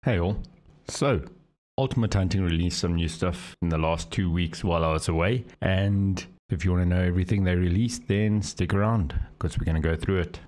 Hey all. So, Ultimate Hunting released some new stuff in the last 2 weeks while I was away, and if you want to know everything they released, then stick around because we're going to go through it.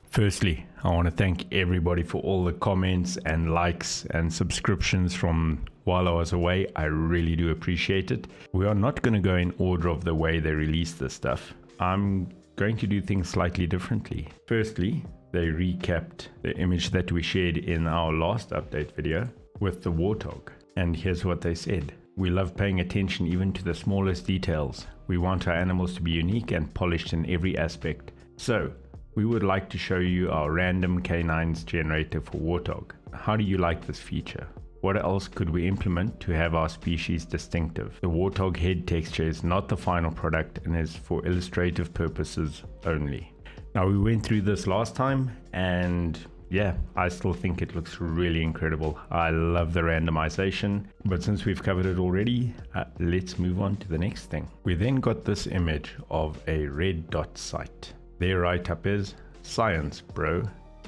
Firstly, I want to thank everybody for all the comments and likes and subscriptions from while I was away. I really do appreciate it. We are not going to go in order of the way they released this stuff. I'm going to do things slightly differently. Firstly, they recapped the image that we shared in our last update video with the Wartog. And here's what they said. We love paying attention even to the smallest details. We want our animals to be unique and polished in every aspect. So, we would like to show you our random canines generator for Wartog. How do you like this feature? What else could we implement to have our species distinctive? The Wartog head texture is not the final product and is for illustrative purposes only. Now, we went through this last time and yeah, I still think it looks really incredible. I love the randomization, but since we've covered it already, let's move on to the next thing. We then got this image of a red dot sight. Their write-up is, "Science, bro.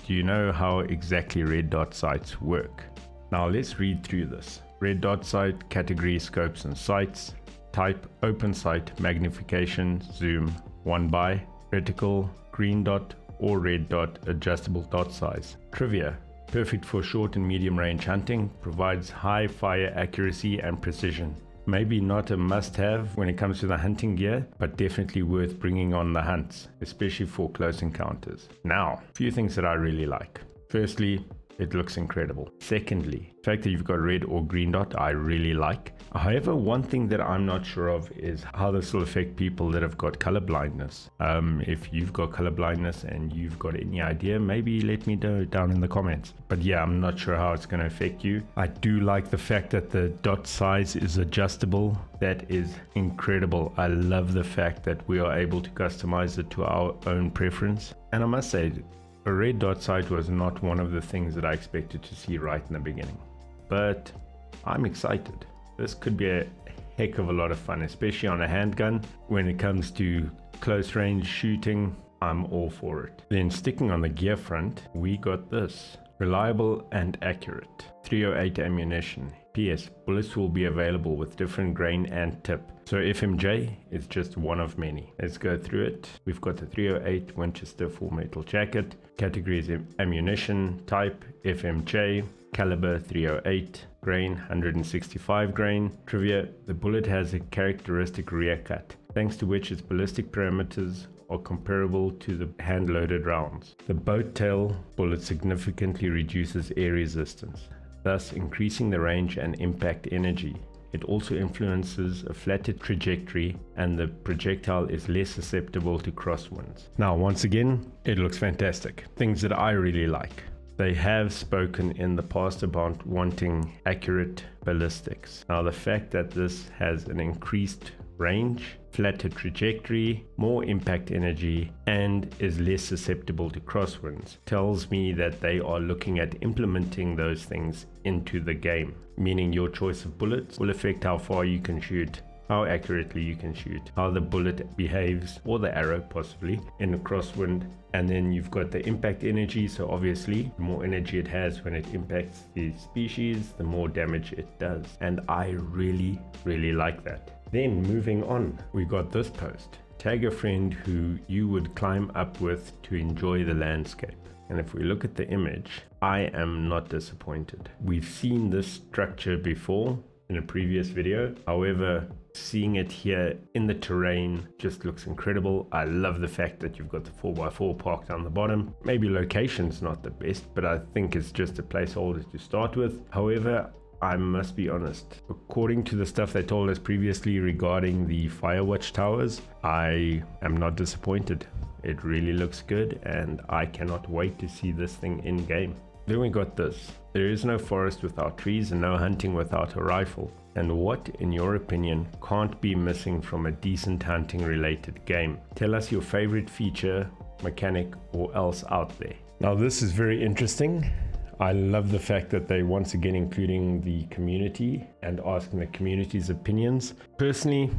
Do you know how exactly red dot sights work?" Now let's read through this. Red dot sight, category, scopes and sights. Type, open sight, magnification, zoom, 1x, reticle, green dot or red dot, adjustable dot size. Trivia, perfect for short and medium range hunting, provides high fire accuracy and precision. Maybe not a must-have when it comes to the hunting gear, but definitely worth bringing on the hunts, especially for close encounters. Now, a few things that I really like. Firstly, it looks incredible. Secondly, the fact that you've got red or green dot, I really like. However, one thing that I'm not sure of is how this will affect people that have got color blindness. If you've got color blindness and you've got any idea, maybe let me know down in the comments. But yeah, I'm not sure how it's going to affect you. I do like the fact that the dot size is adjustable. That is incredible. I love the fact that we are able to customize it to our own preference. And I must say, a red dot sight was not one of the things that I expected to see right in the beginning, but I'm excited. This could be a heck of a lot of fun, especially on a handgun. When it comes to close range shooting, I'm all for it. Then sticking on the gear front, we got this. Reliable and accurate. 308 ammunition. PS, bullets will be available with different grain and tip. So FMJ is just one of many. Let's go through it. We've got the 308 Winchester full metal jacket. Categories ammunition, type FMJ, caliber 308, grain 165 grain. Trivia, the bullet has a characteristic rear cut, thanks to which its ballistic parameters are comparable to the hand-loaded rounds. The boat tail bullet significantly reduces air resistance, thus increasing the range and impact energy. It also influences a flatter trajectory and the projectile is less susceptible to crosswinds. Now, once again, it looks fantastic. Things that I really like. They have spoken in the past about wanting accurate ballistics. Now, the fact that this has an increased range, flatter trajectory, more impact energy, and is less susceptible to crosswinds tells me that they are looking at implementing those things into the game, meaning your choice of bullets will affect how far you can shoot, how accurately you can shoot, how the bullet behaves, or the arrow possibly, in a crosswind. And then you've got the impact energy, so obviously the more energy it has when it impacts the species, the more damage it does. And I really like that. Then moving on, we got this post. Tag a friend who you would climb up with to enjoy the landscape. And if we look at the image, I am not disappointed. We've seen this structure before in a previous video. However, seeing it here in the terrain just looks incredible. I love the fact that you've got the 4x4 parked on the bottom. Maybe location's not the best, but I think it's just a placeholder to start with. However, I must be honest, according to the stuff they told us previously regarding the Firewatch towers, I am not disappointed. It really looks good and I cannot wait to see this thing in game. Then we got this. There is no forest without trees and no hunting without a rifle. And what, in your opinion, can't be missing from a decent hunting related game? Tell us your favorite feature, mechanic, or else out there. Now this is very interesting. I love the fact that they once again including the community and asking the community's opinions. Personally,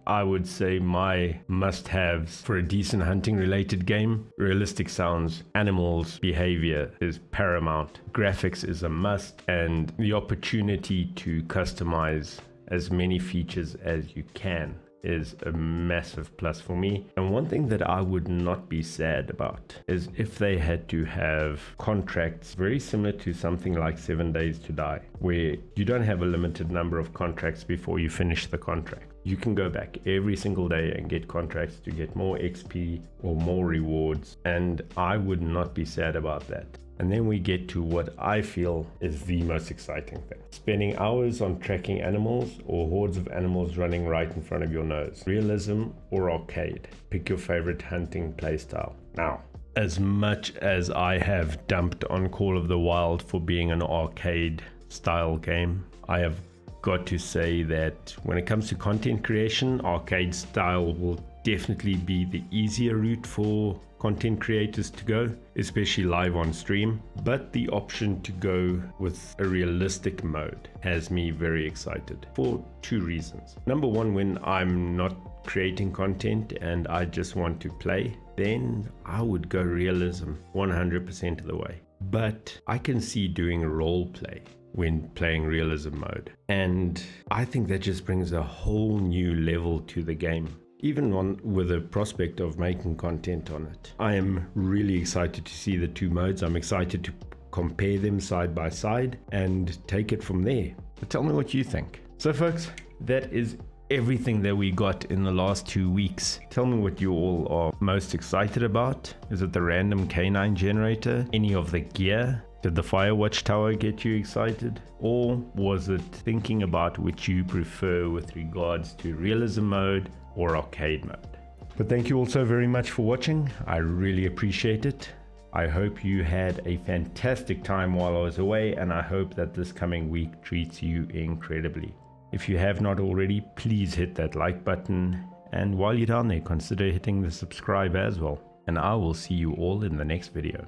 I would say my must-haves for a decent hunting related game: realistic sounds, animals, behavior is paramount, graphics is a must, and the opportunity to customize as many features as you can is a massive plus for me. And one thing that I would not be sad about is if they had to have contracts very similar to something like 7 Days to Die, where you don't have a limited number of contracts before you finish the contract. You can go back every single day and get contracts to get more XP or more rewards, and I would not be sad about that. And then we get to what I feel is the most exciting thing: spending hours on tracking animals or hordes of animals running right in front of your nose. Realism or arcade? Pick your favorite hunting playstyle. Now, as much as I have dumped on Call of the Wild for being an arcade style game, I have got to say that when it comes to content creation, arcade style will definitely be the easier route for content creators to go, especially live on stream. But the option to go with a realistic mode has me very excited for two reasons. Number one, when I'm not creating content and I just want to play, then I would go realism 100% of the way. But I can see doing role play when playing realism mode, and I think that just brings a whole new level to the game, even with the prospect of making content on it. I am really excited to see the two modes. I'm excited to compare them side by side and take it from there. But tell me what you think. So folks, that is everything that we got in the last 2 weeks. Tell me what you all are most excited about. Is it the random canine generator? Any of the gear? Did the Firewatch Tower get you excited? Or was it thinking about which you prefer with regards to realism mode or arcade mode? But thank you all so very much for watching. I really appreciate it. I hope you had a fantastic time while I was away, and I hope that this coming week treats you incredibly. If you have not already, please hit that like button, and while you're down there, consider hitting the subscribe as well. And I will see you all in the next video.